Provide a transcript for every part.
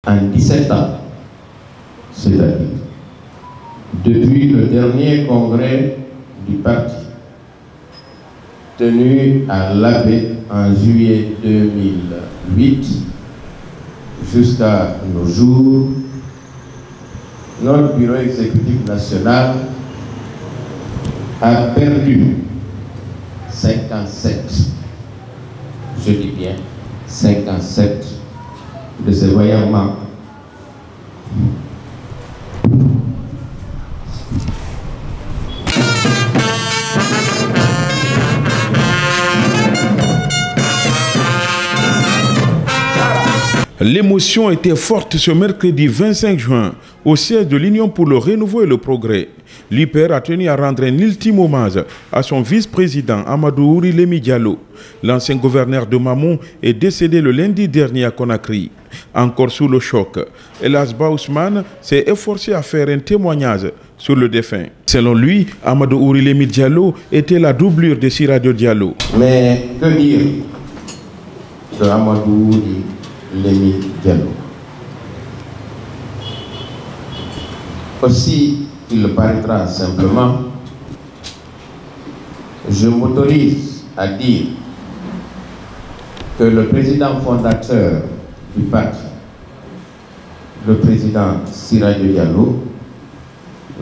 en 17 ans, c'est-à-dire depuis le dernier congrès du parti tenu à l'Abbé en juillet 2008 jusqu'à nos jours, notre bureau exécutif national a perdu 57, je dis bien 57 de ses voyants membres. L'émotion était forte ce mercredi 25 juin au siège de l'Union pour le renouveau et le progrès. L'UPR a tenu à rendre un ultime hommage à son vice-président Amadou Ouri Lemi Diallo. L'ancien gouverneur de Mamon est décédé le lundi dernier à Conakry. Encore sous le choc, El Asba Ousmane s'est efforcé à faire un témoignage sur le défunt. Selon lui, Amadou Ouri Lemi Diallo était la doublure de Siradio Diallo. Mais que dire de Amadou Ouri Lemi Diallo? Aussi qu'il le paraîtra simplement, je m'autorise à dire que le président fondateur du parti, le président Siradio Diallo,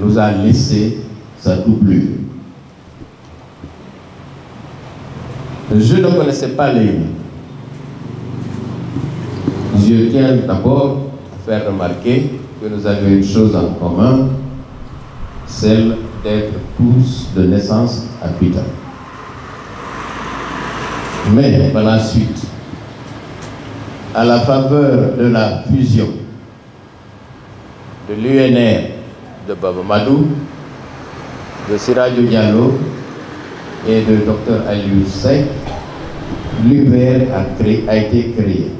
nous a laissé sa doublure. Je ne connaissais pas Lémi. Je tiens d'abord à faire remarquer que nous avions une chose en commun, celle d'être tous de naissance habitants. Mais par la suite, à la faveur de la fusion de l'UNR de Baba Madou, de Siradio Diallo et de Dr Aliou Seck, l'UPR a été créé.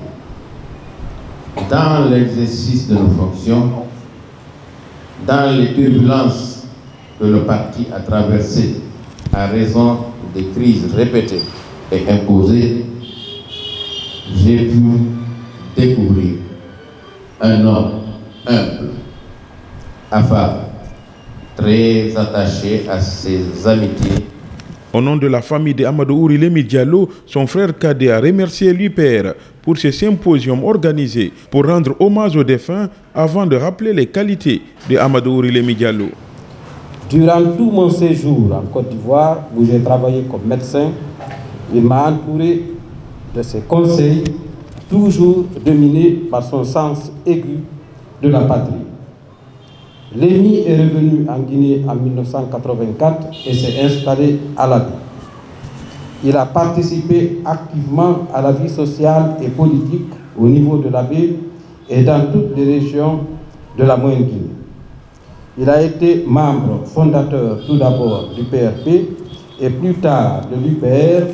Dans l'exercice de nos fonctions, dans les turbulences que le parti a traversées à raison des crises répétées et imposées, j'ai pu découvrir un homme humble, affable, très attaché à ses amitiés. Au nom de la famille de Amadou Ouri Lemi Diallo, son frère cadet a remercié l'UPR pour ce symposium organisé pour rendre hommage aux défunts avant de rappeler les qualités de Amadou Ouri Lemi Diallo. Durant tout mon séjour en Côte d'Ivoire, où j'ai travaillé comme médecin, il m'a entouré de ses conseils, toujours dominé par son sens aigu de la patrie. Lémi est revenu en Guinée en 1984 et s'est installé à l'Abbé. Il a participé activement à la vie sociale et politique au niveau de l'Abbé et dans toutes les régions de la Moyenne-Guinée. Il a été membre fondateur tout d'abord du PRP et plus tard de l'UPR,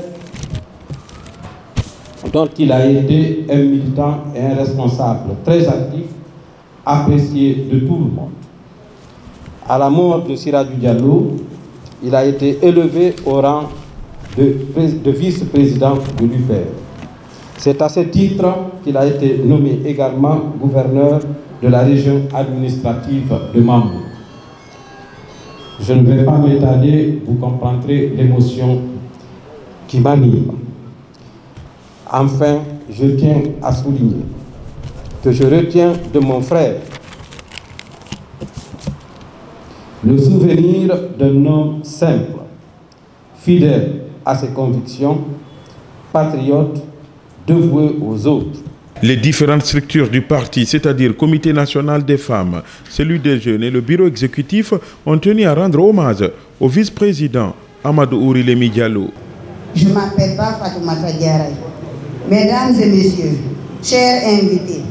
dont il a été un militant et un responsable très actif, apprécié de tout le monde. À la mort de Siradio Diallo, il a été élevé au rang de vice-président de l'UPR. C'est à ce titre qu'il a été nommé également gouverneur de la région administrative de Mamou. Je ne vais pas m'étaler, vous comprendrez l'émotion qui m'anime. Enfin, je tiens à souligner que je retiens de mon frère le souvenir d'un homme simple, fidèle à ses convictions, patriote, dévoué aux autres. Les différentes structures du parti, c'est-à-dire Comité national des femmes, celui des jeunes et le bureau exécutif, ont tenu à rendre hommage au vice-président Amadou Ouri Lemi Diallo. Je ne m'appelle pas Fatoumata Diarra. Mesdames et messieurs, chers invités,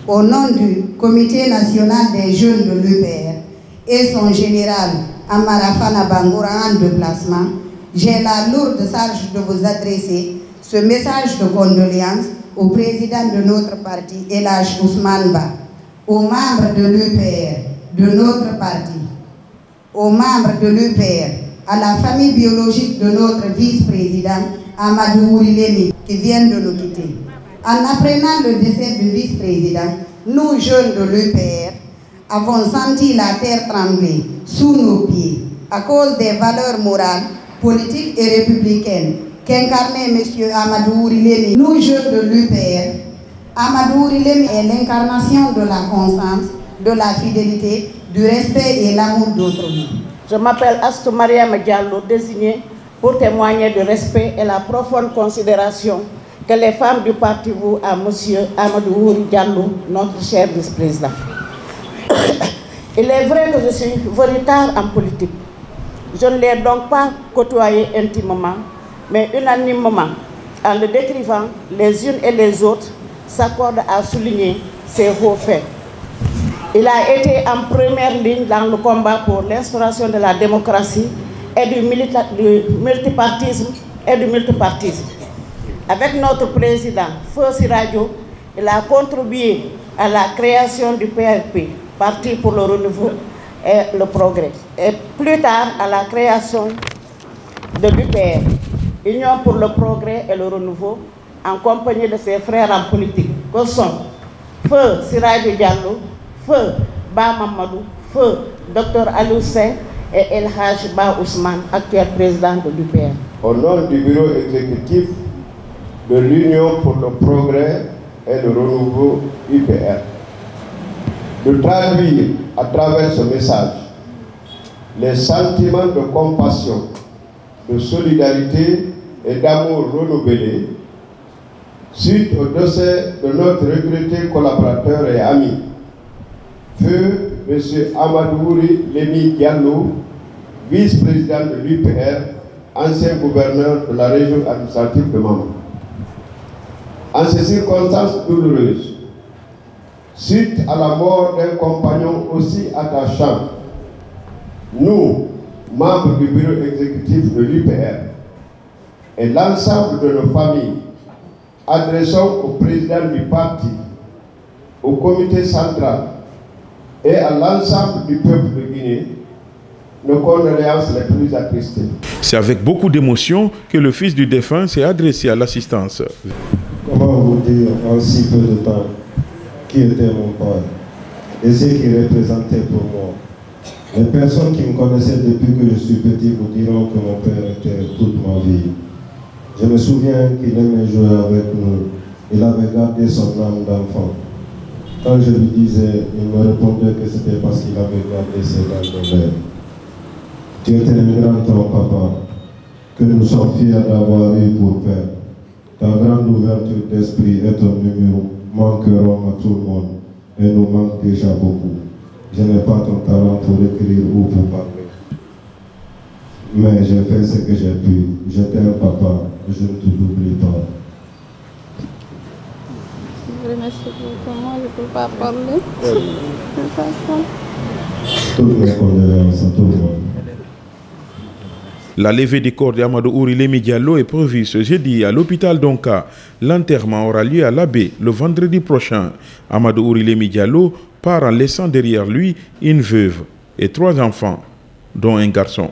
au nom du Comité national des jeunes de l'UPR et son général Amarafana Bangoura en déplacement, j'ai la lourde charge de vous adresser ce message de condoléances au président de notre parti, El Hadj Ousmane Ba, aux membres de l'UPR, de notre parti, aux membres de l'UPR, à la famille biologique de notre vice-président Amadou Ouri Lemi qui vient de nous quitter. En apprenant le décès du vice-président, nous jeunes de l'UPR, avons senti la terre trembler sous nos pieds à cause des valeurs morales, politiques et républicaines qu'incarnait M. Amadou Ouri Lemi. Nous, jeunes de l'UPR, Amadou Ouri Lemi est l'incarnation de la constance, de la fidélité, du respect et l'amour d'autrui. Je m'appelle Astou Mariam Diallo, désignée pour témoigner du respect et la profonde considération que les femmes du parti vouent à M. Amadou Ouri Diallo, notre cher vice-président. Il est vrai que je suis venu tard en politique. Je ne l'ai donc pas côtoyé intimement, mais unanimement, en le décrivant, les unes et les autres s'accordent à souligner ses hauts faits. Il a été en première ligne dans le combat pour l'instauration de la démocratie et du multipartisme Avec notre président, Feu Siradio, il a contribué à la création du PRP, Parti pour le renouveau et le progrès, et plus tard à la création de l'UPR, Union pour le progrès et le renouveau, en compagnie de ses frères en politique, que sont Feu Siradio Diallo, Feu Ba Mamadou, Feu Dr Aliou Sène et El Hadj Ba Ousmane, actuel président de l'UPR. Au nom du bureau exécutif de l'Union pour le progrès et le renouveau UPR, de traduire à travers ce message les sentiments de compassion, de solidarité et d'amour renouvelés suite au décès de notre regretté collaborateur et ami, Feu M. Amadou Ouri Lemi Diallo, vice-président de l'UPR, ancien gouverneur de la région administrative de Mama. En ces circonstances douloureuses, suite à la mort d'un compagnon aussi attachant, nous, membres du bureau exécutif de l'UPR, et l'ensemble de nos familles, adressons au président du parti, au comité central et à l'ensemble du peuple de Guinée nos condoléances les plus attristées. C'est avec beaucoup d'émotion que le fils du défunt s'est adressé à l'assistance. Comment vous dire en si peu de temps qui était mon père et ce qu'il représentait pour moi. Les personnes qui me connaissaient depuis que je suis petit vous diront que mon père était toute ma vie. Je me souviens qu'il aimait jouer avec nous. Il avait gardé son âme d'enfant. Quand je lui disais, il me répondait que c'était parce qu'il avait gardé ses dents de verre. Tu étais un grand homme, papa, que nous sommes fiers d'avoir eu pour père. Ta grande ouverture d'esprit et ton humour manqueront à tout le monde et nous manquent déjà beaucoup. Je n'ai pas ton talent pour écrire ou pour parler. Mais j'ai fait ce que j'ai pu. Je t'aime, papa, je ne t'oublie pas. Merci beaucoup. Moi, je ne peux pas parler. Toutes mes condoléances à tout le monde. La levée des corps d'Amadou Ouri Lemi Diallo est prévue ce jeudi à l'hôpital d'Onka. L'enterrement aura lieu à l'Abbé le vendredi prochain. Amadou Ouri Lemi Diallo part en laissant derrière lui une veuve et 3 enfants, dont un garçon.